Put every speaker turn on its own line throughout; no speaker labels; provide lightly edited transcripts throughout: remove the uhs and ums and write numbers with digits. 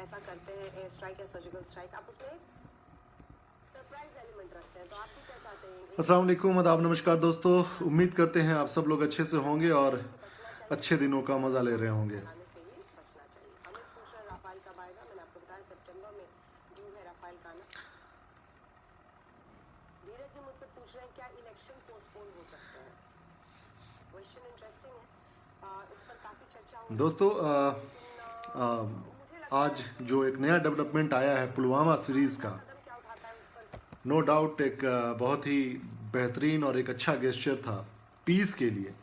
ऐसा करते हैं एयर स्ट्राइक या सर्जिकल स्ट्राइक, आप उसमें सरप्राइज एलिमेंट रखते हैं। तो आप भी क्या चाहते हैं?
अस्सलाम वालेकुम, आदाब, नमस्कार दोस्तों। उम्मीद करते हैं आप सब लोग अच्छे से होंगे और अच्छे दिनों का मज़ा ले रहे होंगे।
खाने से भी बचना चाहिए। अमित पूछ रहे राफेल कब आएगा। मैंने आपको बताया सितंबर में ड्यू है राफेल का आना। धीरज जी मुझसे पूछ रहे हैं क्या इलेक्शन पोस्टपोन हो सकते हैं। क्वेश्चन इंटरेस्टिंग है, इस पर काफी चर्चा हो।
दोस्तों आज जो एक नया डेवलपमेंट आया है पुलवामा सीरीज़ का,
क्या उठाता है उस पर
नो डाउट एक बहुत ही बेहतरीन और एक अच्छा गेस्चर था पीस के लिए,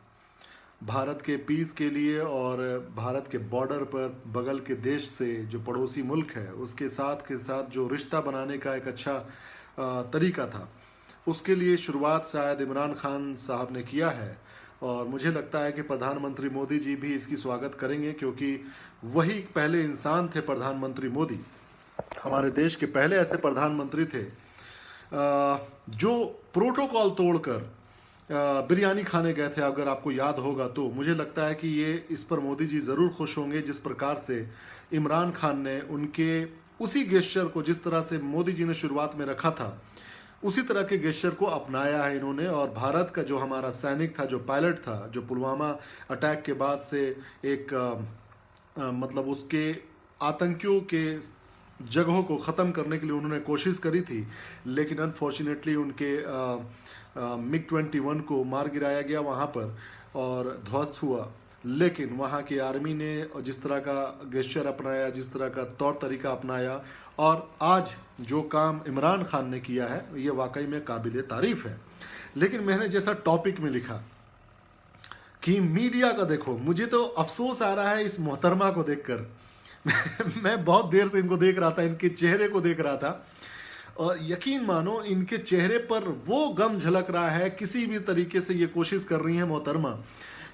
भारत के पीस के लिए और भारत के बॉर्डर पर बगल के देश से जो पड़ोसी मुल्क है उसके साथ के साथ जो रिश्ता बनाने का एक अच्छा तरीका था। उसके लिए शुरुआत शायद इमरान खान साहब ने किया है और मुझे लगता है कि प्रधानमंत्री मोदी जी भी इसकी स्वागत करेंगे, क्योंकि वही पहले इंसान थे। प्रधानमंत्री मोदी हमारे देश के पहले ऐसे प्रधानमंत्री थे जो प्रोटोकॉल तोड़कर बिरयानी खाने गए थे, अगर आपको याद होगा तो। मुझे लगता है कि ये इस पर मोदी जी ज़रूर खुश होंगे, जिस प्रकार से इमरान खान ने उनके उसी गेस्चर को, जिस तरह से मोदी जी ने शुरुआत में रखा था, उसी तरह के गेस्चर को अपनाया है इन्होंने। और भारत का जो हमारा सैनिक था, जो पायलट था, जो पुलवामा अटैक के बाद से एक मतलब उसके आतंकियों के जगहों को ख़त्म करने के लिए उन्होंने कोशिश करी थी, लेकिन अनफॉर्चुनेटली उनके MiG-21 को मार गिराया गया वहाँ पर और ध्वस्त हुआ। लेकिन वहाँ की आर्मी ने जिस तरह का गेस्चर अपनाया, जिस तरह का तौर तरीका अपनाया, और आज जो काम इमरान खान ने किया है ये वाकई में काबिल तारीफ़ है। लेकिन मैंने जैसा टॉपिक में लिखा कि मीडिया का देखो, मुझे तो अफसोस आ रहा है इस मोहतरमा को देखकर। मैं बहुत देर से इनको देख रहा था, इनके चेहरे को देख रहा था, और यकीन मानो इनके चेहरे पर वो गम झलक रहा है। किसी भी तरीके से ये कोशिश कर रही है मोहतरमा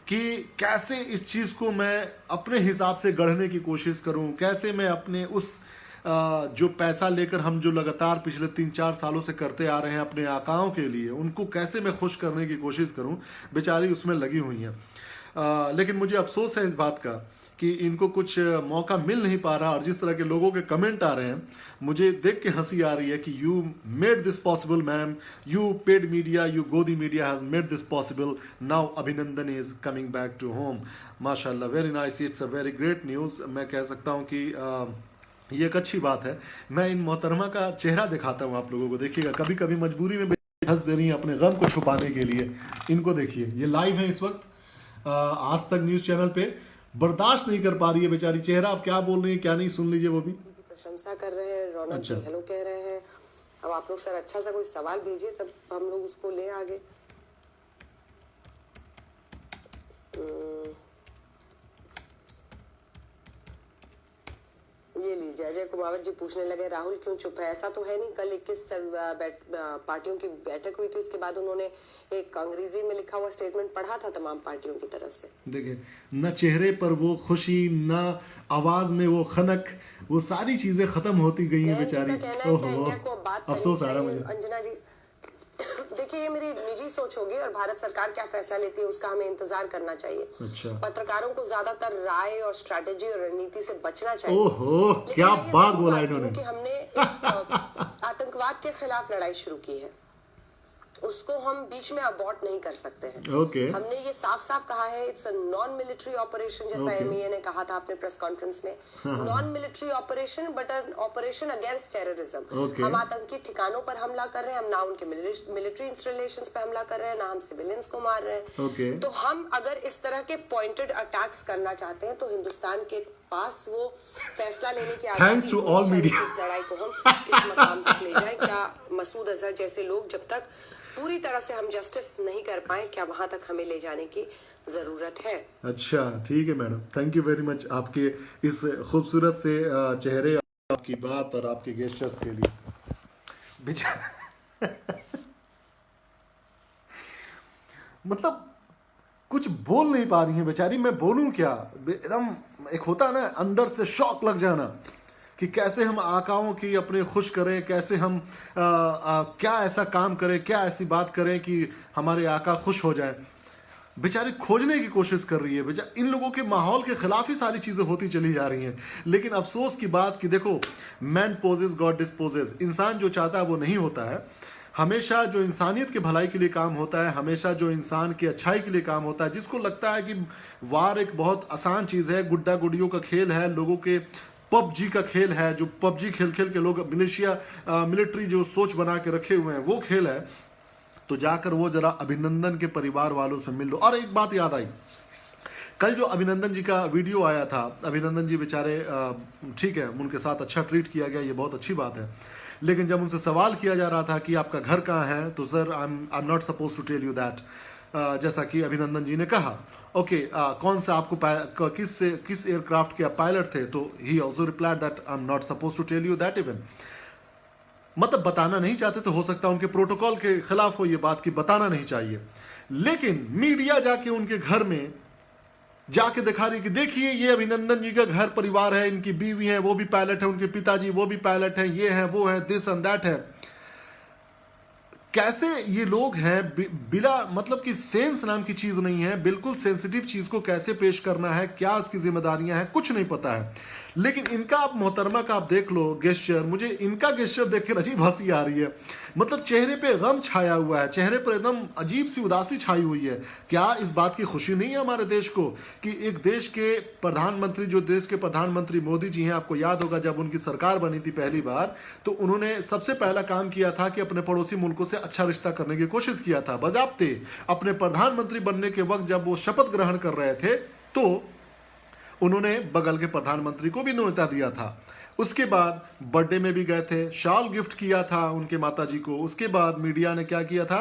कि कैसे इस चीज़ को मैं अपने हिसाब से गढ़ने की कोशिश करूं, कैसे मैं अपने उस जो पैसा लेकर हम जो लगातार पिछले 3-4 सालों से करते आ रहे हैं अपने आकाओं के लिए, उनको कैसे मैं खुश करने की कोशिश करूं। बेचारी उसमें लगी हुई हैं। लेकिन मुझे अफसोस है इस बात का कि इनको कुछ मौका मिल नहीं पा रहा। और जिस तरह के लोगों के कमेंट आ रहे हैं, मुझे देख के हंसी आ रही है कि you made this possible ma'am, you paid media, you Godi media has made this possible, now Abhinandan is coming back to home. माशाल्लाह, very nice, it's a very great news. मैं कह सकता हूँ कि ये एक अच्छी बात है। मैं इन मोहतरमा का चेहरा दिखाता हूँ आप लोगों को, देखिएगा। कभी कभी मजबूरी में हंस दे रही हैं अपने गम को छुपाने के लिए। इनको देखिए, ये लाइव है इस वक्त आज तक न्यूज़ चैनल पे। बर्दाश्त नहीं कर पा रही है बेचारी। चेहरा आप क्या बोल रही है क्या नहीं, सुन लीजिए। वो भी
की प्रशंसा कर रहे हैं, रौनक जी
अच्छा।
हेलो कह रहे हैं। अब आप लोग सर अच्छा सा कोई सवाल भेजिए, तब हम लोग उसको ले आगे। ये लीजिए, अजय कुमावत जी पूछने लगे राहुल क्यों चुप है। ऐसा तो है नहीं, कल 21 पार्टियों की बैठक हुई थी, उसके बाद उन्होंने एक अंग्रेजी में लिखा हुआ स्टेटमेंट पढ़ा था तमाम पार्टियों की तरफ से।
देखिए, न चेहरे पर वो खुशी, न आवाज में वो खनक, वो सारी चीजें खत्म होती गई हैं बेचारी। ओहो, अफसोस आ रहा मुझे।
अंजना जी देखिए, ये मेरी निजी सोच होगी और भारत सरकार क्या फैसला लेती है उसका हमें इंतजार करना चाहिए।
अच्छा।
पत्रकारों को ज्यादातर राय और स्ट्रैटेजी और रणनीति से बचना चाहिए।
ओहो, क्या बात बोला इन्होंने।
कि हमने एक आतंकवाद के खिलाफ लड़ाई शुरू की है, उसको हम बीच में अबॉर्ट नहीं कर सकते हैं।
ओके।
हमने ये साफ साफ कहा है, it's a non military operation, जैसा MEA ने कहा था अपने प्रेस कॉन्फ्रेंस में। Non military operation but an operation against terrorism. हम आतंकी ठिकानों पर हमला कर रहे हैं, हम ना उनके मिलिट्री इंस्टॉलेशंस पे हमला कर रहे हैं, ना हम सिविलियंस को मार रहे हैं। तो हम अगर इस तरह के पॉइंटेड अटैक्स करना चाहते हैं तो हिंदुस्तान के पास वो फैसला लेने की आजादी होनी चाहिए। इस लड़ाई को हम किस मकाम तक ले जाए। क्या मसूद अजहर जैसे लोग जब तक पूरी तरह से हम जस्टिस नहीं कर पाए, क्या वहां तक हमें ले जाने की जरूरत है।
अच्छा, ठीक है madam, thank you very much आपके इस खूबसूरत से चेहरे, आपकी बात और आपके गेस्चर्स के लिए। मतलब कुछ बोल नहीं पा रही हैं बेचारी। मैं बोलूं क्या, एकदम एक होता है ना अंदर से शौक लग जाना कि कैसे हम आकाओं की अपने खुश करें, कैसे हम क्या ऐसा काम करें, क्या ऐसी बात करें कि हमारे आका खुश हो जाएं। बेचारी खोजने की कोशिश कर रही है। इन लोगों के माहौल के खिलाफ ही सारी चीजें होती चली जा रही हैं। लेकिन अफसोस की बात कि देखो, मैन पोजेस गॉड डिस्पोजेस, इंसान जो चाहता है वो नहीं होता है। हमेशा जो इंसानियत की भलाई के लिए काम होता है, हमेशा जो इंसान की अच्छाई के लिए काम होता है, जिसको लगता है कि वार एक बहुत आसान चीज है, गुड्डा गुडियों का खेल है, लोगों के पबजी का खेल है, जो पबजी खेल खेल के लोग मिलिट्री जो सोच बना के रखे हुए हैं वो खेल है, तो जाकर वो जरा अभिनंदन के परिवार वालों से मिल लो। और एक बात याद आई, कल जो अभिनंदन जी का वीडियो आया था, अभिनंदन जी बेचारे ठीक है, उनके साथ अच्छा ट्रीट किया गया, ये बहुत अच्छी बात है। लेकिन जब उनसे सवाल किया जा रहा था कि आपका घर कहाँ है, तो sir I am not suppose to tell you that, जैसा कि अभिनंदन जी ने कहा। ओके, कौन सा आपको किस एयरक्राफ्ट के पायलट थे, तो he also replied that I am not suppose to tell you that even. मतलब बताना नहीं चाहते, तो हो सकता है उनके प्रोटोकॉल के खिलाफ हो ये बात कि बताना नहीं चाहिए। लेकिन मीडिया जाके उनके घर में जाके दिखा रही कि देखिए ये अभिनंदन जी का घर परिवार है, इनकी बीवी है वो भी पायलट है, उनके पिताजी वो भी पायलट है, ये है वो है, दिस एंड दैट है। कैसे ये लोग हैं, बिला मतलब कि सेंस नाम की चीज नहीं है, बिल्कुल सेंसिटिव चीज को कैसे पेश करना है, क्या इसकी जिम्मेदारियां हैं, कुछ नहीं पता है। लेकिन इनका आप मोहतरमा का आप देख लो गेस्चर, मुझे इनका गेस्चर देख के अजीब हंसी आ रही है। मतलब चेहरे पे गम छाया हुआ है, चेहरे पर एकदम अजीब सी उदासी छाई हुई है। क्या इस बात की खुशी नहीं है हमारे देश को कि एक देश के प्रधानमंत्री, जो देश के प्रधानमंत्री मोदी जी हैं, आपको याद होगा जब उनकी सरकार बनी थी पहली बार, तो उन्होंने सबसे पहला काम किया था कि अपने पड़ोसी मुल्कों से अच्छा रिश्ता करने की कोशिश किया था। बजाबते अपने प्रधानमंत्री बनने के वक्त जब वो शपथ ग्रहण कर रहे थे, तो उन्होंने बगल के प्रधानमंत्री को भी न्योता दिया था। उसके बाद बर्थडे में भी गए थे, शॉल गिफ्ट किया था उनके माताजी को। उसके बाद मीडिया ने क्या किया था,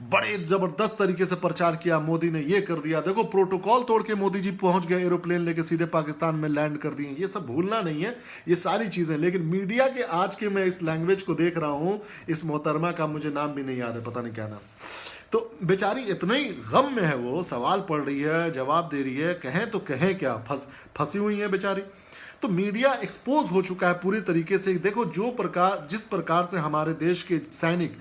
बड़े जबरदस्त तरीके से प्रचार किया, मोदी ने ये कर दिया, देखो प्रोटोकॉल तोड़ के मोदी जी पहुंच गए, एरोप्लेन लेके सीधे पाकिस्तान में लैंड कर दिए। ये सब भूलना नहीं है, ये सारी चीजें। लेकिन मीडिया के आज के मैं इस लैंग्वेज को देख रहा हूं, इस मोहतरमा का मुझे नाम भी नहीं याद है, पता नहीं क्या नाम, तो बेचारी इतने ही गम में है, वो सवाल पढ़ रही है, जवाब दे रही है, कहें तो कहें क्या, फंसी हुई है बेचारी। तो मीडिया एक्सपोज हो चुका है पूरी तरीके से। देखो जिस प्रकार से हमारे देश के सैनिक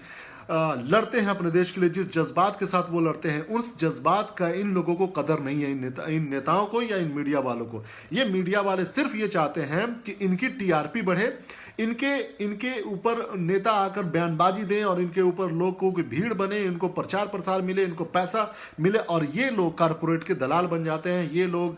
लड़ते हैं अपने देश के लिए, जिस जज्बात के साथ वो लड़ते हैं, उस जज्बात का इन लोगों को कदर नहीं है, इन नेताओं को या इन मीडिया वालों को। ये मीडिया वाले सिर्फ ये चाहते हैं कि इनकी टीआरपी बढ़े, इनके ऊपर नेता आकर बयानबाजी दें और इनके ऊपर लोगों की भीड़ बने, इनको प्रचार प्रसार मिले, इनको पैसा मिले, और ये लोग कारपोरेट के दलाल बन जाते हैं। ये लोग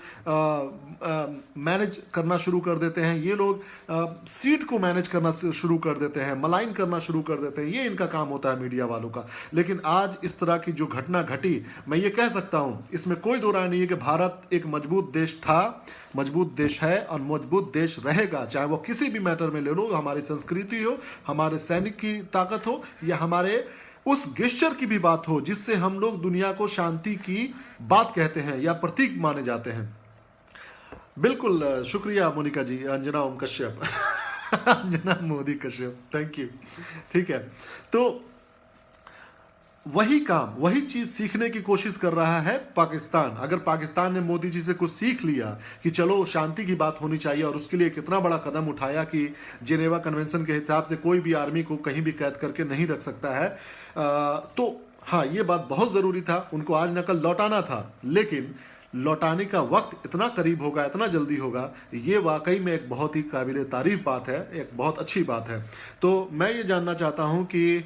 मैनेज करना शुरू कर देते हैं, ये लोग सीट को मैनेज करना शुरू कर देते हैं, मलाइन करना शुरू कर देते हैं। ये इनका काम होता है मीडिया वालों का। लेकिन आज इस तरह की जो घटना घटी, मैं ये कह सकता हूं, इसमें कोई दो राय नहीं है कि भारत एक मजबूत देश था, मजबूत देश है और मजबूत देश रहेगा, चाहे वो किसी भी मैटर में ले लो, हमारी संस्कृति हो, हमारे सैनिक की ताकत हो, या हमारे उस गेस्चर की भी बात हो जिससे हम लोग दुनिया को शांति की बात कहते हैं या प्रतीक माने जाते हैं। बिल्कुल, शुक्रिया मोनिका जी, अंजना ओम कश्यप अंजना मोदी कश्यप, थैंक यू। ठीक है, तो वही काम, वही चीज सीखने की कोशिश कर रहा है पाकिस्तान। अगर पाकिस्तान ने मोदी जी से कुछ सीख लिया कि चलो शांति की बात होनी चाहिए, और उसके लिए कितना बड़ा कदम उठाया कि जेनेवा कन्वेंशन के हिसाब से कोई भी आर्मी को कहीं भी कैद करके नहीं रख सकता है, तो हाँ, ये बात बहुत जरूरी था, उनको आज न कल लौटाना था। लेकिन लौटाने का वक्त इतना करीब होगा, इतना जल्दी होगा, ये वाकई में एक बहुत ही काबिल तारीफ बात है, एक बहुत अच्छी बात है। तो मैं ये जानना चाहता हूँ कि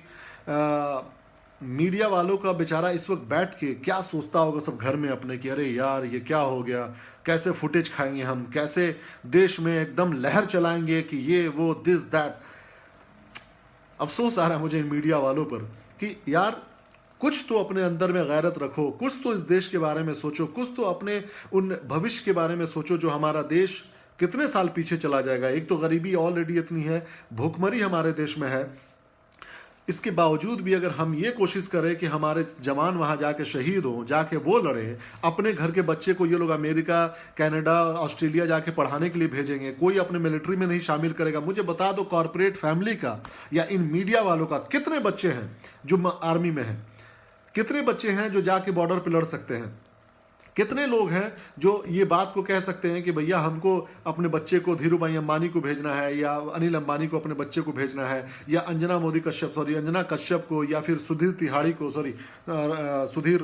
मीडिया वालों का बेचारा इस वक्त बैठ के क्या सोचता होगा सब घर में अपने कि अरे यार ये क्या हो गया, कैसे फुटेज खाएंगे हम, कैसे देश में एकदम लहर चलाएंगे कि ये वो दिस दैट। अफसोस आ रहा है मुझे इन मीडिया वालों पर कि यार कुछ तो अपने अंदर में गैरत रखो, कुछ तो इस देश के बारे में सोचो, कुछ तो अपने उन भविष्य के बारे में सोचो जो हमारा देश कितने साल पीछे चला जाएगा। एक तो गरीबी ऑलरेडी इतनी है, भूखमरी हमारे देश में है, इसके बावजूद भी अगर हम ये कोशिश करें कि हमारे जवान वहां जाके शहीद हों, जाके वो लड़े, अपने घर के बच्चे को ये लोग अमेरिका, कनाडा, ऑस्ट्रेलिया जाके पढ़ाने के लिए भेजेंगे, कोई अपने मिलिट्री में नहीं शामिल करेगा। मुझे बता दो कॉर्पोरेट फैमिली का या इन मीडिया वालों का कितने बच्चे हैं जो आर्मी में हैं, कितने बच्चे हैं जो जाके बॉर्डर पर लड़ सकते हैं, कितने लोग हैं जो ये बात को कह सकते हैं कि भैया हमको अपने बच्चे को धीरू भाई अंबानी को भेजना है, या अनिल अंबानी को अपने बच्चे को भेजना है, या अंजना कश्यप को, या फिर सुधीर तिहाड़ी को, सुधीर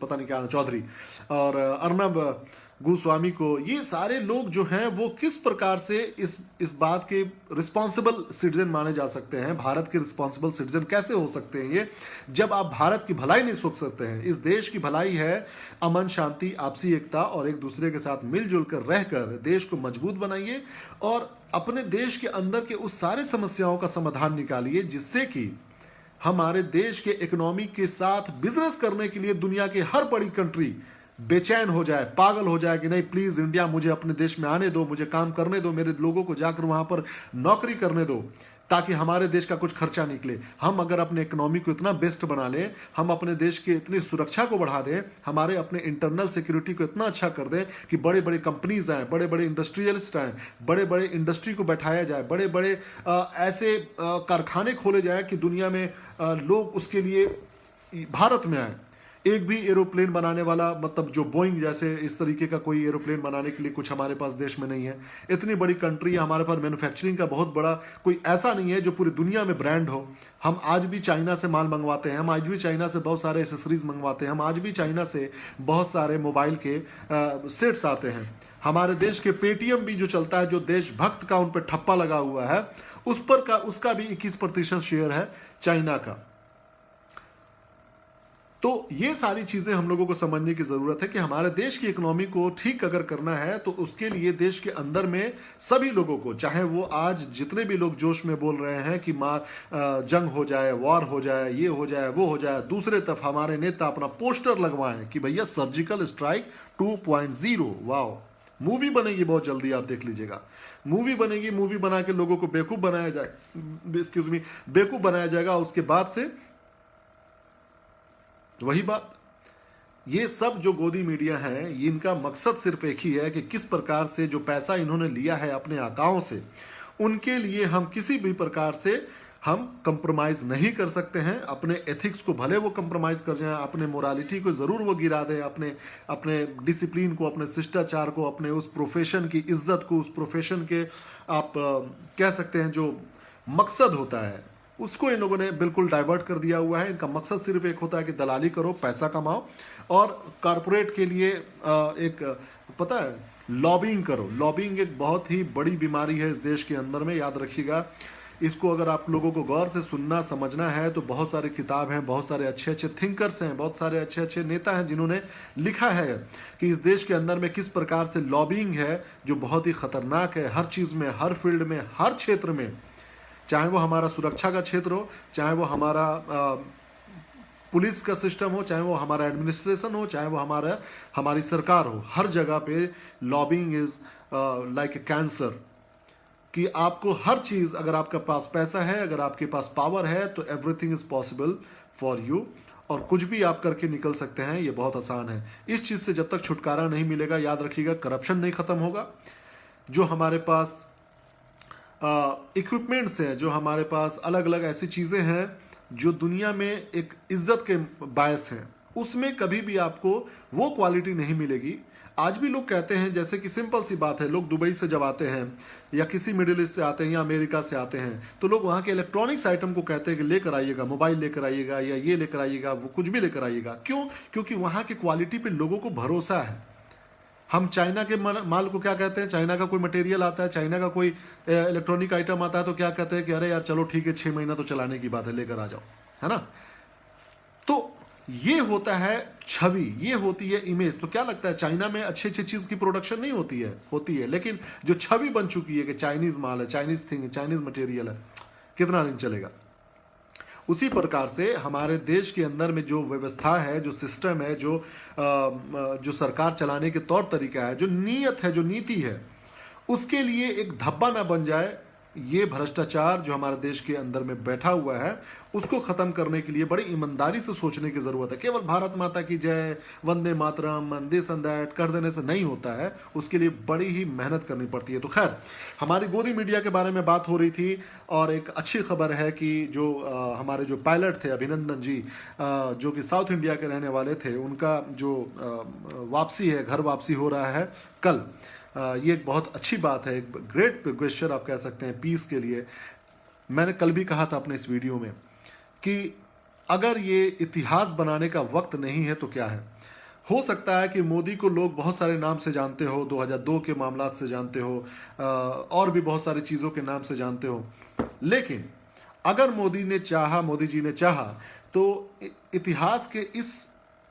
पता नहीं क्या चौधरी, और अर्नब गोस्वामी को। ये सारे लोग जो हैं वो किस प्रकार से इस बात के रिस्पॉन्सिबल सिटीजन माने जा सकते हैं, भारत के रिस्पॉन्सिबल सिटीजन कैसे हो सकते हैं ये, जब आप भारत की भलाई नहीं सोच सकते हैं। इस देश की भलाई है अमन, शांति, आपसी एकता और एक दूसरे के साथ मिलजुल कर रहकर देश को मजबूत बनाइए और अपने देश के अंदर के उस सारे समस्याओं का समाधान निकालिए जिससे कि हमारे देश के इकोनॉमी के साथ बिजनेस करने के लिए दुनिया के हर बड़ी कंट्री बेचैन हो जाए, पागल हो जाए कि नहीं प्लीज इंडिया मुझे अपने देश में आने दो, मुझे काम करने दो, मेरे लोगों को जाकर वहां पर नौकरी करने दो ताकि हमारे देश का कुछ खर्चा निकले। हम अगर अपने इकोनॉमी को इतना बेस्ट बना लें, हम अपने देश की इतनी सुरक्षा को बढ़ा दें, हमारे अपने इंटरनल सिक्योरिटी को इतना अच्छा कर दें कि बड़े बड़े कंपनीज आए, बड़े बड़े इंडस्ट्रियलिस्ट आए, बड़े बड़े इंडस्ट्री को बैठाया जाए, बड़े बड़े ऐसे कारखाने खोले जाए कि दुनिया में लोग उसके लिए भारत में आए। एक भी एरोप्लेन बनाने वाला, मतलब जो बोइंग जैसे इस तरीके का कोई एरोप्लेन बनाने के लिए कुछ हमारे पास देश में नहीं है। इतनी बड़ी कंट्री है, हमारे पास मैन्युफैक्चरिंग का बहुत बड़ा कोई ऐसा नहीं है जो पूरी दुनिया में ब्रांड हो। हम आज भी चाइना से माल मंगवाते हैं, हम आज भी चाइना से बहुत सारे एसेसरीज मंगवाते हैं, हम आज भी चाइना से बहुत सारे मोबाइल के सेट्स आते हैं। हमारे देश के पेटीएम भी जो चलता है, जो देशभक्त का उन पर ठप्पा लगा हुआ है, उसका भी 21% शेयर है चाइना का। तो ये सारी चीजें हम लोगों को समझने की जरूरत है कि हमारे देश की इकोनॉमी को ठीक अगर करना है तो उसके लिए देश के अंदर में सभी लोगों को, चाहे वो आज जितने भी लोग जोश में बोल रहे हैं कि जंग हो जाए, वॉर हो जाए, ये हो जाए, वो हो जाए, दूसरे तरफ हमारे नेता अपना पोस्टर लगवाएं कि भैया सर्जिकल स्ट्राइक 2.0। वाओ, मूवी बनेगी बहुत जल्दी, आप देख लीजिएगा। मूवी बनेगी, मूवी बना के लोगों को बेवकूफ बनाया जाए, बेवकूफ बनाया जाएगा। उसके बाद से वही बात, ये सब जो गोदी मीडिया है, इनका मकसद सिर्फ एक ही है कि किस प्रकार से जो पैसा इन्होंने लिया है अपने आकाओं से, उनके लिए हम किसी भी प्रकार से हम कंप्रोमाइज नहीं कर सकते हैं। अपने एथिक्स को भले वो कंप्रोमाइज कर जाएं, अपने मोरालिटी को जरूर वो गिरा दें, अपने डिसिप्लिन को, अपने शिष्टाचार को, अपने उस प्रोफेशन की इज्जत को, उस प्रोफेशन के आप कह सकते हैं जो मकसद होता है, उसको इन लोगों ने बिल्कुल डाइवर्ट कर दिया हुआ है। इनका मकसद सिर्फ एक होता है कि दलाली करो, पैसा कमाओ और कारपोरेट के लिए एक पता है लॉबिंग करो। लॉबिंग एक बहुत ही बड़ी बीमारी है इस देश के अंदर में, याद रखिएगा। इसको अगर आप लोगों को गौर से सुनना समझना है तो बहुत सारे किताब हैं, बहुत सारे अच्छे अच्छे थिंकर्स हैं, बहुत सारे अच्छे अच्छे नेता हैं जिन्होंने लिखा है कि इस देश के अंदर में किस प्रकार से लॉबिंग है जो बहुत ही खतरनाक है, हर चीज़ में, हर फील्ड में, हर क्षेत्र में, चाहे वो हमारा सुरक्षा का क्षेत्र हो, चाहे वो हमारा पुलिस का सिस्टम हो, चाहे वो हमारा एडमिनिस्ट्रेशन हो, चाहे वो हमारी सरकार हो, हर जगह पे lobbying is like a cancer. कि आपको हर चीज़, अगर आपके पास पैसा है, अगर आपके पास पावर है, तो everything is possible for you, और कुछ भी आप करके निकल सकते हैं। ये बहुत आसान है। इस चीज़ से जब तक छुटकारा नहीं मिलेगा, याद रखिएगा, करप्शन नहीं खत्म होगा। जो हमारे पास इक्विपमेंट्स हैं, जो हमारे पास अलग अलग ऐसी चीज़ें हैं जो दुनिया में एक इज्जत के बायस हैं, उसमें कभी भी आपको वो क्वालिटी नहीं मिलेगी। आज भी लोग कहते हैं, जैसे कि सिंपल सी बात है, लोग दुबई से जब आते हैं या किसी मिडिल ईस्ट से आते हैं या अमेरिका से आते हैं, तो लोग वहाँ के इलेक्ट्रॉनिक्स आइटम को कहते हैं कि लेकर आइएगा, मोबाइल लेकर आइएगा, या ये लेकर आइएगा, वो कुछ भी लेकर आइएगा। क्यों? क्योंकि वहाँ की क्वालिटी पे लोगों को भरोसा है। हम चाइना के माल को क्या कहते हैं, चाइना का कोई मटेरियल आता है, चाइना का कोई इलेक्ट्रॉनिक आइटम आता है तो क्या कहते हैं कि अरे यार चलो ठीक है, 6 महीना तो चलाने की बात है, लेकर आ जाओ, है ना। तो ये होता है छवि, ये होती है इमेज। तो क्या लगता है चाइना में अच्छी अच्छी चीज की प्रोडक्शन नहीं होती है? होती है, लेकिन जो छवि बन चुकी है कि चाइनीज माल है, चाइनीज थिंग है, चाइनीज मटेरियल है, कितना दिन चलेगा। उसी प्रकार से हमारे देश के अंदर में जो व्यवस्था है, जो सिस्टम है, जो सरकार चलाने के तौर तरीका है, जो नीयत है, जो नीति है, उसके लिए एक धब्बा ना बन जाए ये भ्रष्टाचार जो हमारे देश के अंदर में बैठा हुआ है उसको खत्म करने के लिए बड़ी ईमानदारी से सोचने की जरूरत है। केवल भारत माता की जय, Vande Mataram, this and that कर देने से नहीं होता है, उसके लिए बड़ी ही मेहनत करनी पड़ती है। तो खैर, हमारी गोदी मीडिया के बारे में बात हो रही थी और एक अच्छी खबर है कि जो हमारे जो पायलट थे अभिनंदन जी, जो कि साउथ इंडिया के रहने वाले थे, उनका जो वापसी है, घर वापसी हो रहा है कल। ये एक बहुत अच्छी बात है, एक ग्रेट गेस्चर आप कह सकते हैं पीस के लिए। मैंने कल भी कहा था अपने इस वीडियो में कि अगर ये इतिहास बनाने का वक्त नहीं है तो क्या है। हो सकता है कि मोदी को लोग बहुत सारे नाम से जानते हो, 2002 के मामला से जानते हो, और भी बहुत सारी चीज़ों के नाम से जानते हो, लेकिन अगर मोदी जी ने चाहा तो इतिहास के इस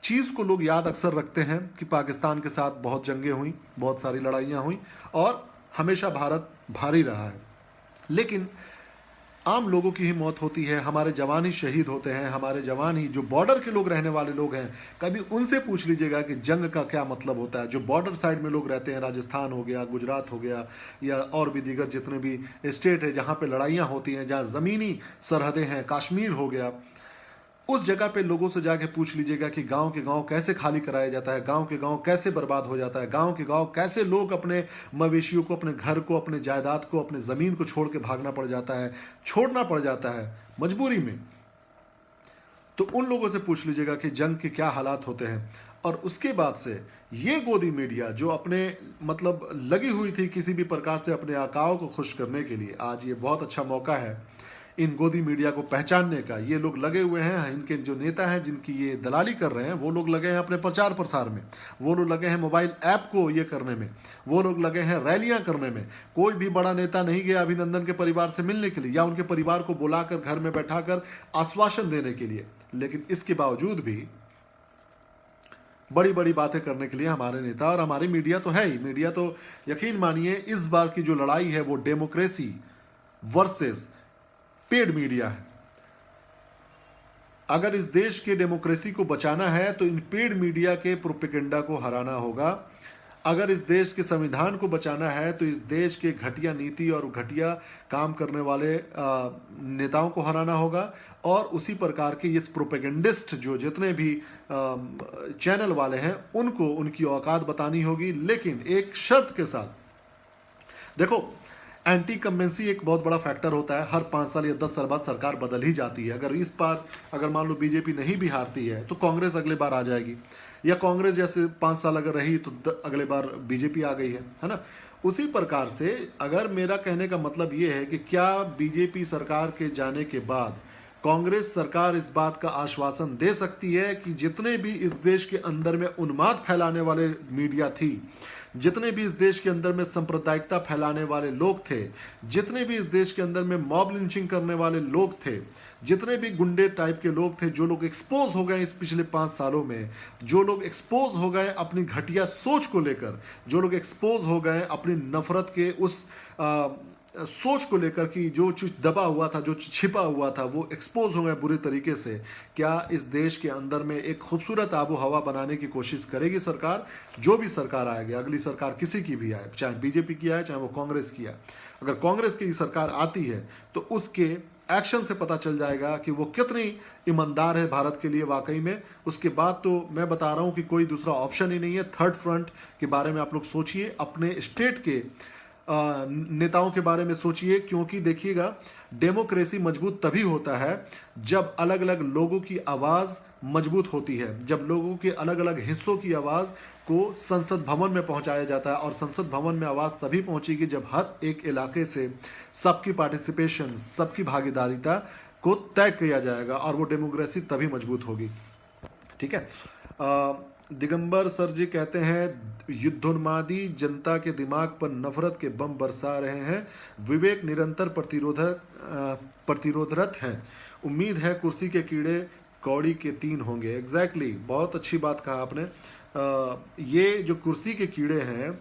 चीज़ को लोग याद अक्सर रखते हैं कि पाकिस्तान के साथ बहुत जंगें हुई, बहुत सारी लड़ाइयाँ हुई और हमेशा भारत भारी रहा है। लेकिन आम लोगों की ही मौत होती है, हमारे जवान ही शहीद होते हैं, हमारे जवान ही जो बॉर्डर के लोग रहने वाले लोग हैं, कभी उनसे पूछ लीजिएगा कि जंग का क्या मतलब होता है। जो बॉर्डर साइड में लोग रहते हैं, राजस्थान हो गया, गुजरात हो गया, या और भी दीगर जितने भी स्टेट है जहाँ पे लड़ाइयाँ होती हैं, जहाँ ज़मीनी सरहदें हैं, कश्मीर हो गया, उस जगह पे लोगों से जाके पूछ लीजिएगा कि गांव के गांव कैसे खाली कराया जाता है, गांव के गांव कैसे बर्बाद हो जाता है, गांव के गांव कैसे लोग अपने मवेशियों को, अपने घर को, अपने जायदाद को, अपने ज़मीन को छोड़ के भागना पड़ जाता है, छोड़ना पड़ जाता है मजबूरी में। तो उन लोगों से पूछ लीजिएगा कि जंग के क्या हालात होते हैं। और उसके बाद से ये गोदी मीडिया जो अपने मतलब लगी हुई थी किसी भी प्रकार से अपने आकाओं को खुश करने के लिए, आज ये बहुत अच्छा मौका है इन गोदी मीडिया को पहचानने का। ये लोग लगे हुए हैं, इनके जो नेता हैं जिनकी ये दलाली कर रहे हैं, वो लोग लगे हैं अपने प्रचार प्रसार में, वो लोग लगे हैं मोबाइल ऐप को ये करने में, वो लोग लगे हैं रैलियां करने में। कोई भी बड़ा नेता नहीं गया अभिनंदन के परिवार से मिलने के लिए या उनके परिवार को बुलाकर घर में बैठाकर आश्वासन देने के लिए, लेकिन इसके बावजूद भी बड़ी बड़ी बातें करने के लिए हमारे नेता और हमारी मीडिया तो है ही। मीडिया तो यकीन मानिए इस बार की जो लड़ाई है वो डेमोक्रेसी वर्सेस पेड मीडिया है। अगर इस देश के डेमोक्रेसी को बचाना है तो इन पेड मीडिया के प्रोपेगेंडा को हराना होगा। अगर इस देश के संविधान को बचाना है तो इस देश के घटिया नीति और घटिया काम करने वाले नेताओं को हराना होगा। और उसी प्रकार के इस प्रोपेगेंडिस्ट जो जितने भी चैनल वाले हैं उनको उनकी औकात बतानी होगी, लेकिन एक शर्त के साथ। देखो, एंटी कम्बेंसी एक बहुत बड़ा फैक्टर होता है। हर 5 साल या 10 साल बाद सरकार बदल ही जाती है। अगर इस बार अगर मान लो बीजेपी नहीं भी हारती है तो कांग्रेस अगले बार आ जाएगी, या कांग्रेस जैसे 5 साल अगर रही तो अगले बार बीजेपी आ गई है ना। उसी प्रकार से अगर मेरा कहने का मतलब ये है कि क्या बीजेपी सरकार के जाने के बाद कांग्रेस सरकार इस बात का आश्वासन दे सकती है कि जितने भी इस देश के अंदर में उन्माद फैलाने वाले मीडिया थी, जितने भी इस देश के अंदर में सांप्रदायिकता फैलाने वाले लोग थे, जितने भी इस देश के अंदर में मॉब लिंचिंग करने वाले लोग थे, जितने भी गुंडे टाइप के लोग थे, जो लोग एक्सपोज हो गए इस पिछले 5 सालों में, जो लोग एक्सपोज हो गए अपनी घटिया सोच को लेकर, जो लोग एक्सपोज हो गए अपनी नफरत के उस सोच को लेकर कि जो चीज दबा हुआ था, जो छिपा हुआ था, वो एक्सपोज हो गए बुरी तरीके से। क्या इस देश के अंदर में एक खूबसूरत आबो हवा बनाने की कोशिश करेगी सरकार? जो भी सरकार आएगी, अगली सरकार किसी की भी आए, चाहे बीजेपी की आए चाहे वो कांग्रेस की आए, अगर कांग्रेस की सरकार आती है तो उसके एक्शन से पता चल जाएगा कि वो कितनी ईमानदार है भारत के लिए वाकई में। उसके बाद तो मैं बता रहा हूं कि कोई दूसरा ऑप्शन ही नहीं है। थर्ड फ्रंट के बारे में आप लोग सोचिए, अपने स्टेट के नेताओं के बारे में सोचिए, क्योंकि देखिएगा डेमोक्रेसी मजबूत तभी होता है जब अलग अलग लोगों की आवाज मजबूत होती है, जब लोगों के अलग अलग हिस्सों की आवाज को संसद भवन में पहुंचाया जाता है। और संसद भवन में आवाज तभी पहुंचेगी जब हर एक इलाके से सबकी पार्टिसिपेशन, सबकी भागीदारिता को तय किया जाएगा, और वो डेमोक्रेसी तभी मजबूत होगी। ठीक है। दिगंबर सर जी कहते हैं युद्धोन्मादी जनता के दिमाग पर नफरत के बम बरसा रहे हैं, विवेक निरंतर प्रतिरोधरत हैं, उम्मीद है कुर्सी के कीड़े कौड़ी के 3 होंगे। एग्जैक्टली, बहुत अच्छी बात कहा आपने। ये जो कुर्सी के कीड़े हैं,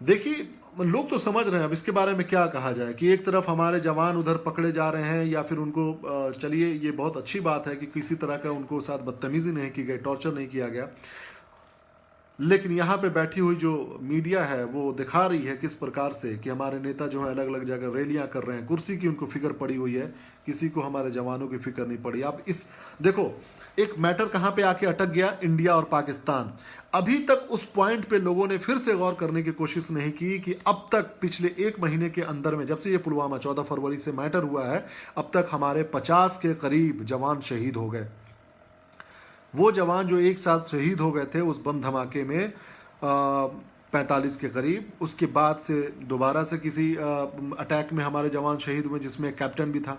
देखिए लोग तो समझ रहे हैं, अब इसके बारे में क्या कहा जाए कि एक तरफ हमारे जवान उधर पकड़े जा रहे हैं, या फिर उनको चलिए ये बहुत अच्छी बात है कि किसी तरह का उनको साथ बदतमीजी नहीं की गई, टॉर्चर नहीं किया गया। लेकिन यहाँ पे बैठी हुई जो मीडिया है वो दिखा रही है किस प्रकार से कि हमारे नेता जो है अलग अलग जगह रैलियां कर रहे हैं, कुर्सी की उनको फिक्र पड़ी हुई है, किसी को हमारे जवानों की फिक्र नहीं पड़ी। आप इस देखो एक मैटर कहाँ पे आके अटक गया, इंडिया और पाकिस्तान। अभी तक उस पॉइंट पे लोगों ने फिर से गौर करने की कोशिश नहीं की कि अब तक पिछले 1 महीने के अंदर में, जब से ये पुलवामा 14 फरवरी से मैटर हुआ है, अब तक हमारे 50 के करीब जवान शहीद हो गए। वो जवान जो एक साथ शहीद हो गए थे उस बम धमाके में 45 के करीब, उसके बाद से दोबारा से किसी अटैक में हमारे जवान शहीद हुए जिसमें कैप्टन भी था।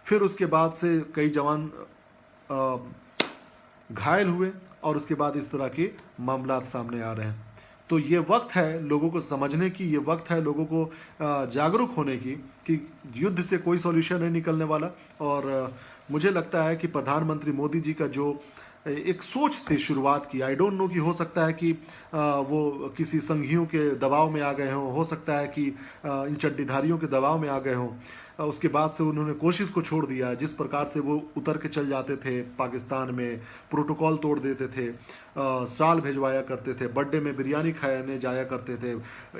फिर उसके बाद से कई जवान घायल हुए और उसके बाद इस तरह के मामला सामने आ रहे हैं। तो ये वक्त है लोगों को समझने की, ये वक्त है लोगों को जागरूक होने की कि युद्ध से कोई सॉल्यूशन नहीं निकलने वाला। और मुझे लगता है कि प्रधानमंत्री मोदी जी का जो एक सोच थी शुरुआत की, आई डोंट नो कि हो सकता है कि वो किसी संघियों के दबाव में आ गए हों, हो सकता है कि इन चड्डीधारियों के दबाव में आ गए हों। उसके बाद से उन्होंने कोशिश को छोड़ दिया। जिस प्रकार से वो उतर के चल जाते थे पाकिस्तान में, प्रोटोकॉल तोड़ देते थे, साल भिजवाया करते थे, बर्थडे में बिरयानी खाने जाया करते थे,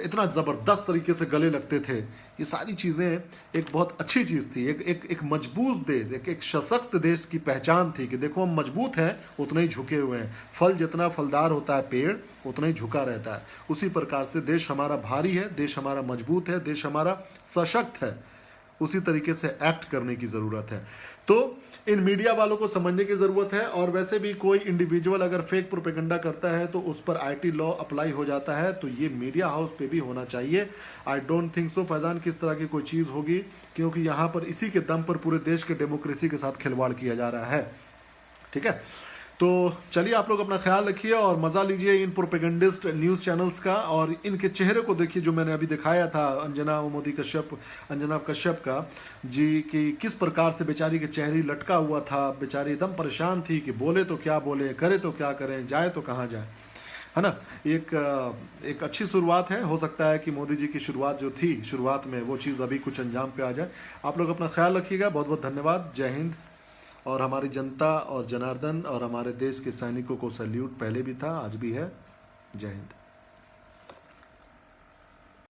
इतना ज़बरदस्त तरीके से गले लगते थे। ये सारी चीज़ें एक बहुत अच्छी चीज़ थी। एक मजबूत देश, एक सशक्त देश की पहचान थी कि देखो हम मजबूत हैं, उतना ही झुके हुए हैं। फल जितना फलदार होता है पेड़, उतना ही झुका रहता है। उसी प्रकार से देश हमारा भारी है, देश हमारा मजबूत है, देश हमारा सशक्त है। उसी तरीके से एक्ट करने की ज़रूरत है। तो इन मीडिया वालों को समझने की ज़रूरत है। और वैसे भी कोई इंडिविजुअल अगर फेक प्रोपेगेंडा करता है तो उस पर आईटी लॉ अप्लाई हो जाता है, तो ये मीडिया हाउस पे भी होना चाहिए। I don't think so Faizan किस तरह की कोई चीज़ होगी, क्योंकि यहाँ पर इसी के दम पर पूरे देश के डेमोक्रेसी के साथ खिलवाड़ किया जा रहा है। ठीक है, तो चलिए आप लोग अपना ख्याल रखिए और मज़ा लीजिए इन प्रोपेगेंडिस्ट न्यूज़ चैनल्स का। और इनके चेहरे को देखिए जो मैंने अभी दिखाया था अंजना कश्यप का जी, कि किस प्रकार से बेचारी के चेहरे लटका हुआ था। बेचारी एकदम परेशान थी कि बोले तो क्या बोले, करे तो क्या करें, जाए तो कहाँ जाए, है ना। एक अच्छी शुरुआत है। हो सकता है कि मोदी जी की शुरुआत जो थी शुरुआत में, वो चीज़ अभी कुछ अंजाम पे आ जाए। आप लोग अपना ख्याल रखिएगा। बहुत बहुत धन्यवाद। जय हिंद। और हमारी जनता और जनार्दन और हमारे देश के सैनिकों को सैल्यूट पहले भी था, आज भी है। जय हिंद।